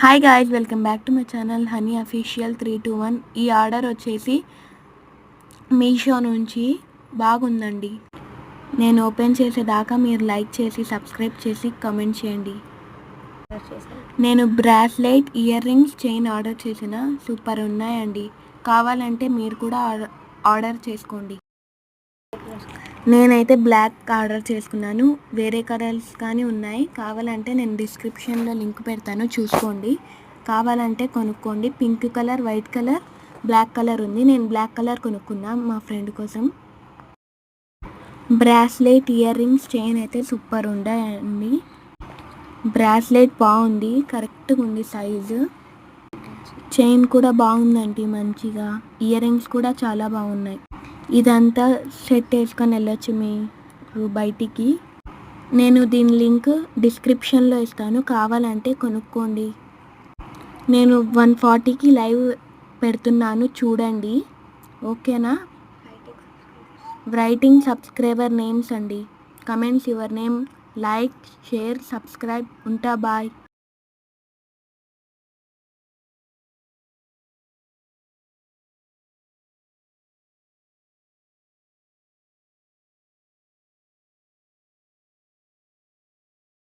Hi guys, welcome back to my channel honey official 321. ఈ order వచ్చేసి మీషో నుంచి బాగుందండి. నేను ఓపెన్ చేసేదాకా మీరు లైక్ చేసి సబ్స్క్రైబ్ చేసి కమెంట్ చేయండి. నేను bracelet, ear rings, chain order చేసిన సూపర్ ఉన్నాయండి. కావాలంటే మీరు కూడా ఆర్డర్ చేసుకోండి. నేనైతే బ్లాక్ ఆర్డర్ చేసుకున్నాను. వేరే కలర్స్ కానీ ఉన్నాయి. కావాలంటే నేను డిస్క్రిప్షన్లో లింక్ పెడతాను, చూసుకోండి. కావాలంటే కొనుక్కోండి. Pink colour, white colour, black colour ఉంది. నేను బ్లాక్ కలర్ కొనుక్కున్నా మా ఫ్రెండ్ కోసం. బ్రాస్లెట్, ఇయర్ రింగ్స్, చైన్ అయితే సూపర్ ఉన్నాయండి. బ్రాస్లెట్ బాగుంది, కరెక్ట్గా ఉంది సైజు. చైన్ కూడా బాగుందండి మంచిగా. ఇయర్ రింగ్స్ కూడా చాలా బాగున్నాయి. ఇదంతా సెట్ వేసుకొని వెళ్ళొచ్చు మీరు బయటికి. నేను దీని లింక్ డిస్క్రిప్షన్లో ఇస్తాను, కావాలంటే కొనుక్కోండి. నేను 140కి లైవ్ పెడుతున్నాను, చూడండి. ఓకేనా? రైటింగ్ సబ్స్క్రైబర్ నేమ్స్ అండి. Comments your name, like, share, subscribe. ఉంటా, బాయ్.